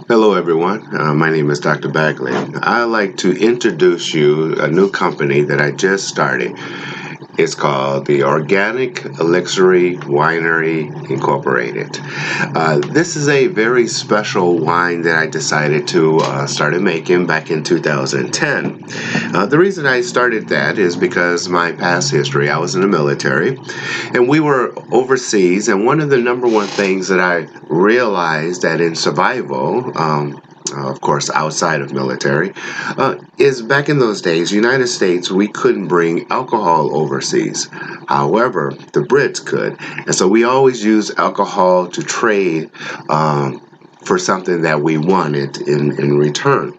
Hello, everyone. My name is Dr. Bagley. I'd like to introduce you a new company that I just started. It's called the OEWinery Incorporated. This is a very special wine that I decided to started making back in 2010. The reason I started that is because my past history. I was in the military, and we were overseas. And one of the number one things that I realized that in survival, of course, outside of military, is back in those days, United States, we couldn't bring alcohol overseas. However, the Brits could. And so we always use alcohol to trade for something that we wanted in return.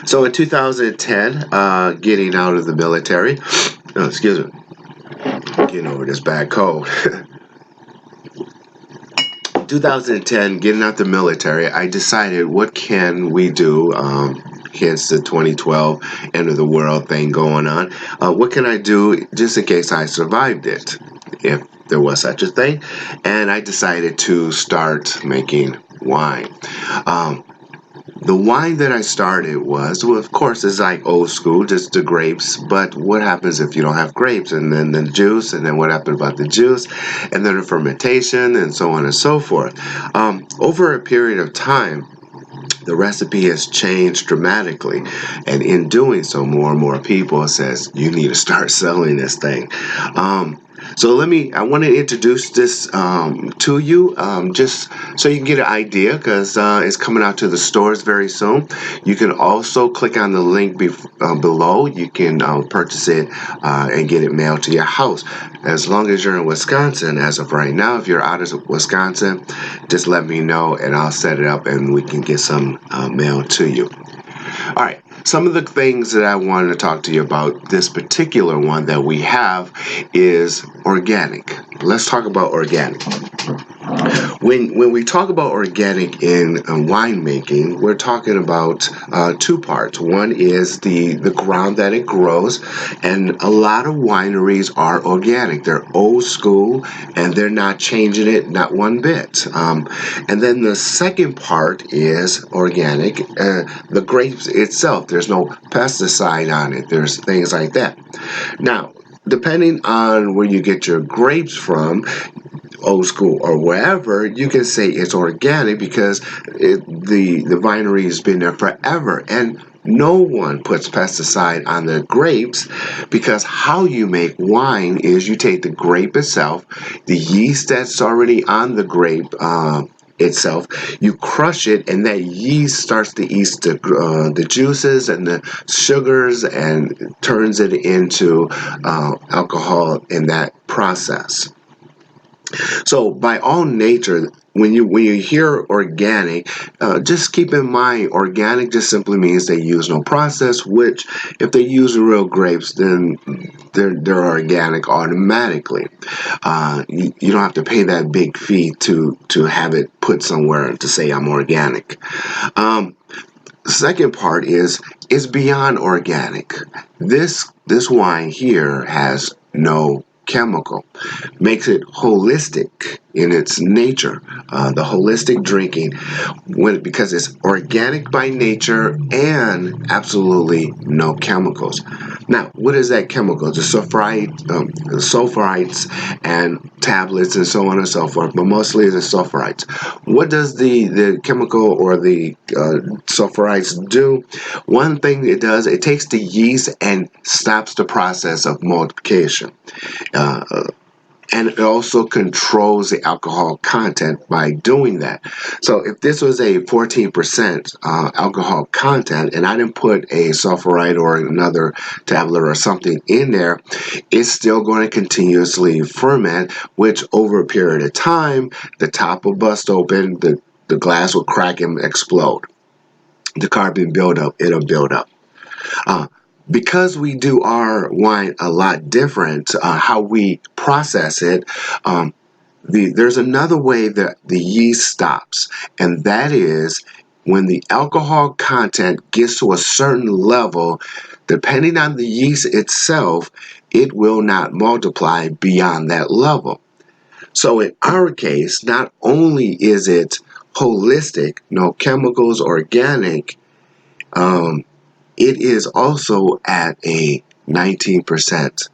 So in 2010, getting out of the military, excuse me, getting over this bad cold. 2010, getting out the military, I decided what can we do, hence the 2012 end of the world thing going on. What can I do just in case I survived it, if there was such a thing? And I decided to start making wine. The wine that I started was, well, of course, it's like old school, just the grapes. But what happens if you don't have grapes? And then the juice, and then what happened about the juice, and then the fermentation, and so on and so forth. Over a period of time, the recipe has changed dramatically, and in doing so, more and more people says you need to start selling this thing. So I want to introduce this to you, just so you can get an idea, because it's coming out to the stores very soon. You can also click on the link below. You can purchase it and get it mailed to your house. As long as you're in Wisconsin, as of right now. If you're out of Wisconsin, just let me know and I'll set it up and we can get some mailed to you. All right. Some of the things that I wanted to talk to you about this particular one that we have is organic. Let's talk about organic. When we talk about organic in winemaking, we're talking about two parts. One is the ground that it grows, and a lot of wineries are organic. They're old school, and they're not changing it, not one bit. And then the second part is organic. The grapes itself, there's no pesticide on it. There's things like that. Now, depending on where you get your grapes from, old school or wherever, you can say it's organic because the winery has been there forever, and no one puts pesticide on the grapes, because how you make wine is you take the grape itself, the yeast that's already on the grape itself, you crush it, and that yeast starts to yeast the juices and the sugars and turns it into alcohol in that process. So by all nature, when you hear organic, just keep in mind organic just simply means they use no process, which if they use real grapes, then they're organic automatically. You don't have to pay that big fee to have it put somewhere to say I'm organic. Second part is beyond organic. This wine here has no chemical, makes it holistic in its nature, the holistic drinking, because it's organic by nature and absolutely no chemicals. Now, what is that chemical? The sulfurites and tablets and so on and so forth, but mostly the sulfurites. What does the chemical or the sulfurites do? One thing it does, it takes the yeast and stops the process of multiplication. And it also controls the alcohol content by doing that. So if this was a 14% alcohol content and I didn't put a sulfurite or another tablet or something in there, it's still going to continuously ferment, which over a period of time, the top will bust open, the glass will crack and explode. The carbon buildup, it'll build up. Because we do our wine a lot different, how we process it, there's another way that the yeast stops, and that is when the alcohol content gets to a certain level, depending on the yeast itself, it will not multiply beyond that level. So in our case, not only is it holistic, no chemicals, organic, it is also at a 19%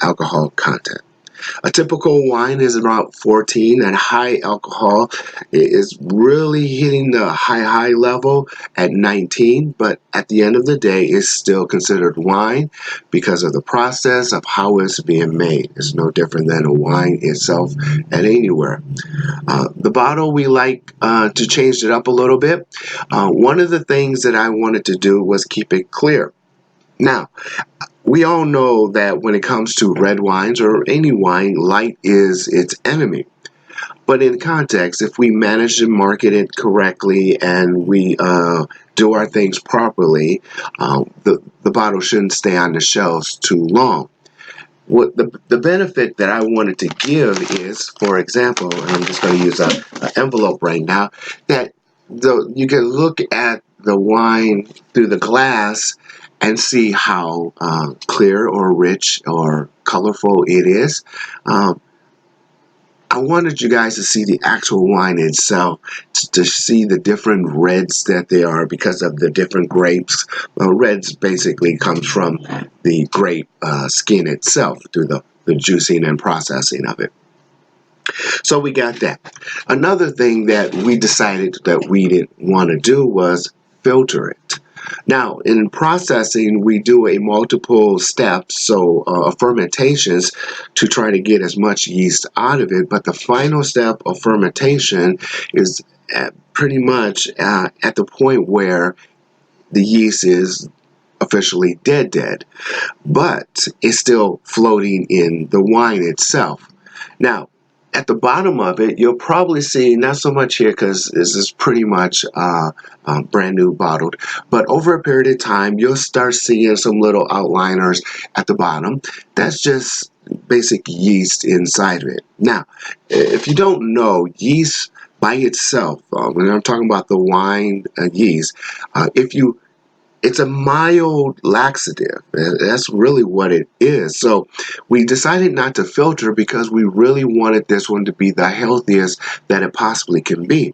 alcohol content. A typical wine is about 14, and high alcohol is really hitting the high level at 19, but at the end of the day, it's still considered wine because of the process of how it's being made. It's no different than a wine itself at anywhere. The bottle, we like to change it up a little bit. One of the things that I wanted to do was keep it clear. Now, we all know that when it comes to red wines or any wine, light is its enemy. But in context, if we manage to market it correctly and we do our things properly, the bottle shouldn't stay on the shelves too long. What the benefit that I wanted to give is, for example, and I'm just going to use an envelope right now, that you can look at the wine through the glass and see how clear or rich or colorful it is. Um, I wanted you guys to see the actual wine itself, to see the different reds that they are because of the different grapes. Reds basically comes from the grape skin itself through the juicing and processing of it. So we got that. Another thing that we decided that we didn't want to do was filter it. Now, in processing, we do a multiple steps, so fermentations to try to get as much yeast out of it. But the final step of fermentation is pretty much at the point where the yeast is officially dead, but it's still floating in the wine itself. Now, at the bottom of it, you'll probably see, not so much here because this is pretty much brand new bottled, but over a period of time, you'll start seeing some little outliners at the bottom. That's just basic yeast inside of it. Now, if you don't know, yeast by itself, when I'm talking about the wine yeast, if you it's a mild laxative. That's really what it is. So we decided not to filter because we really wanted this one to be the healthiest that it possibly can be.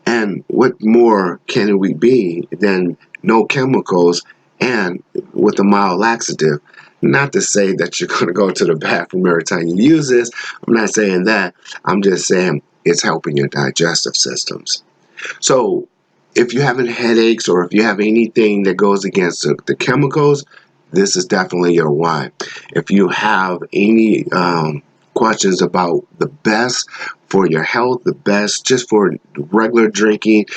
And what more can we be than no chemicals and with a mild laxative? Not to say that you're going to go to the bathroom every time you use this. I'm not saying that. I'm just saying it's helping your digestive systems. So if you're having headaches or if you have anything that goes against the chemicals, this is definitely your wine. If you have any questions about the best for your health, the best just for regular drinking,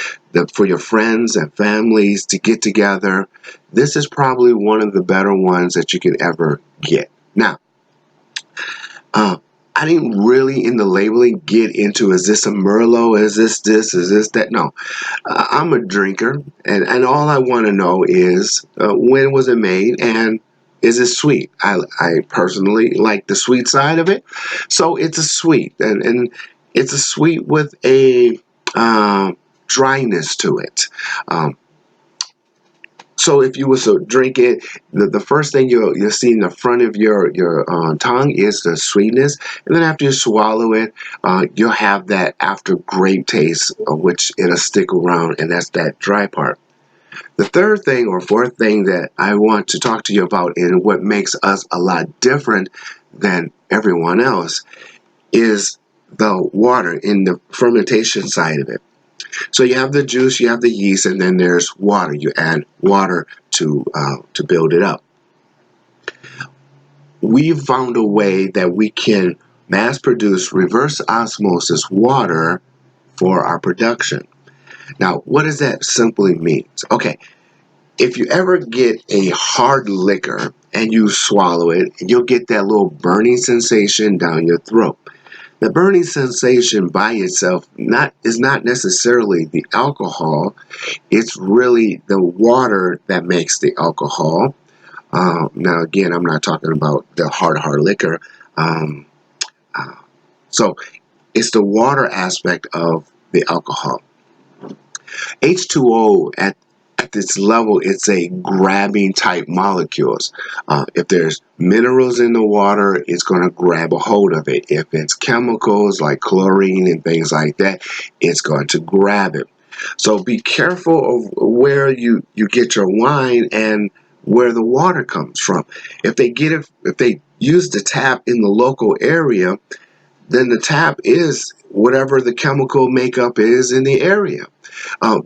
for your friends and families to get together, this is probably one of the better ones that you can ever get. Now, I didn't really in the labeling get into, is this a Merlot, is this that? No, I'm a drinker, and all I want to know is when was it made and is it sweet? I personally like the sweet side of it, so it's a sweet, and it's a sweet with a dryness to it. Um, so if you was to drink it, the first thing you'll see in the front of your tongue is the sweetness, and then after you swallow it, you'll have that after grape taste, which it'll stick around, and that's that dry part. The third thing or fourth thing that I want to talk to you about and what makes us a lot different than everyone else is the water in the fermentation side of it. So you have the juice, you have the yeast, and then there's water. You add water to build it up. We've found a way that we can mass produce reverse osmosis water for our production. Now, what does that simply mean? Okay, if you ever get a hard liquor and you swallow it, you'll get that little burning sensation down your throat. The burning sensation by itself is not necessarily the alcohol. It's really the water that makes the alcohol. Now, again, I'm not talking about the hard liquor. Um, uh, so it's the water aspect of the alcohol. H2O at this level, it's a grabbing type molecules. If there's minerals in the water, it's going to grab a hold of it. If it's chemicals like chlorine and things like that, it's going to grab it. So be careful of where you get your wine and where the water comes from. If they use the tap in the local area, then the tap is whatever the chemical makeup is in the area,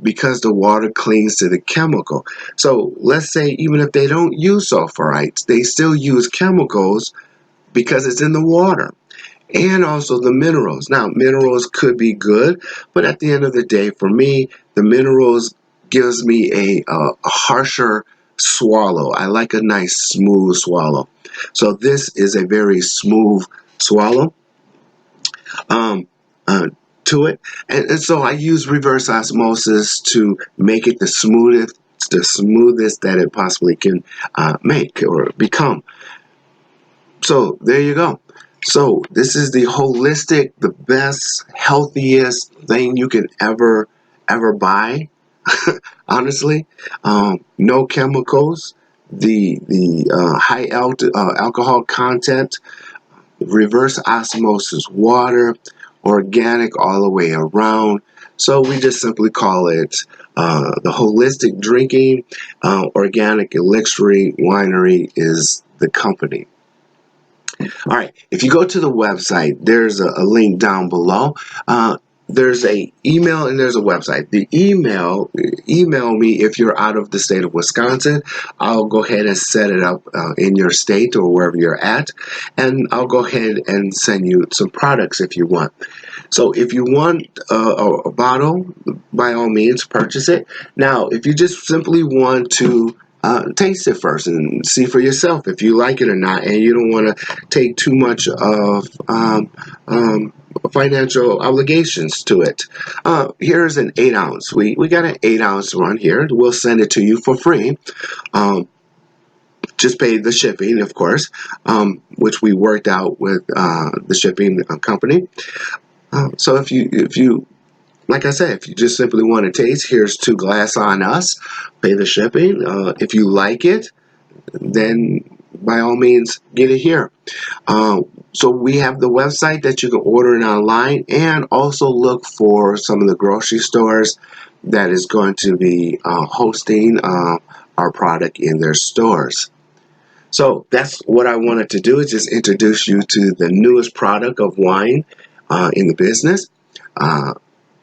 because the water clings to the chemical. So let's say even if they don't use sulfurites, they still use chemicals because it's in the water. And also the minerals. Now, minerals could be good, but at the end of the day, for me, the minerals gives me a harsher swallow. I like a nice smooth swallow. So this is a very smooth swallow. Um, uh, to it, and so I use reverse osmosis to make it the smoothest that it possibly can make or become. So there you go. So this is the holistic, the best, healthiest thing you can ever buy. Honestly, no chemicals. The high alcohol content, reverse osmosis water, organic all the way around. So we just simply call it the holistic drinking. Organic Elixir Winery is the company. All right, if you go to the website, there's a link down below. There's a email and there's a website. The email me if you're out of the state of Wisconsin. I'll go ahead and set it up in your state or wherever you're at, and I'll go ahead and send you some products if you want. So if you want a bottle, by all means, purchase it. Now, if you just simply want to taste it first and see for yourself if you like it or not, and you don't want to take too much of financial obligations to it. Here's an 8 ounce. We got an 8 ounce one here. We'll send it to you for free. Um, just pay the shipping, of course, which we worked out with the shipping company. So if you like I said, if you just simply want to taste, here's 2 glass on us. Pay the shipping. If you like it, then by all means get it here. So we have the website that you can order it online, and also look for some of the grocery stores that is going to be hosting our product in their stores. So that's what I wanted to do, is just introduce you to the newest product of wine in the business. Uh,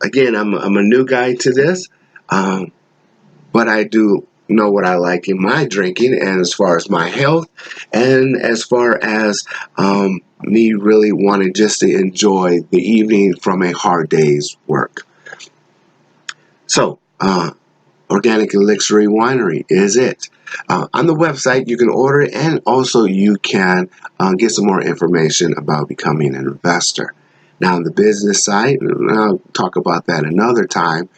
Again, I'm a new guy to this, but I do know what I like in my drinking, and as far as my health, and as far as me really wanting just to enjoy the evening from a hard day's work. So, Organic Elixir Winery is it. On the website, you can order it, and also you can get some more information about becoming an investor. Now, on the business side, and I'll talk about that another time,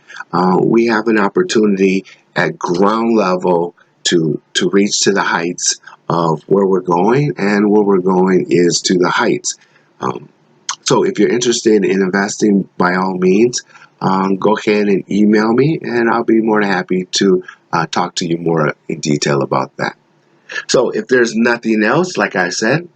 we have an opportunity at ground level to reach to the heights of where we're going, and where we're going is to the heights. Um, so if you're interested in investing, by all means, go ahead and email me, and I'll be more than happy to talk to you more in detail about that. So if there's nothing else, like I said,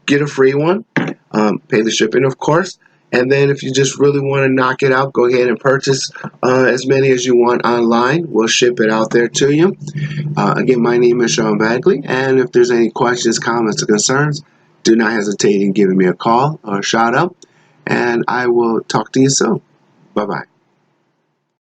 get a free one, pay the shipping, of course. And then if you just really want to knock it out, go ahead and purchase as many as you want online. We'll ship it out there to you. Again, my name is Shone Bagley, and if there's any questions, comments, or concerns, do not hesitate in giving me a call or a shout out, and I will talk to you soon. Bye-bye.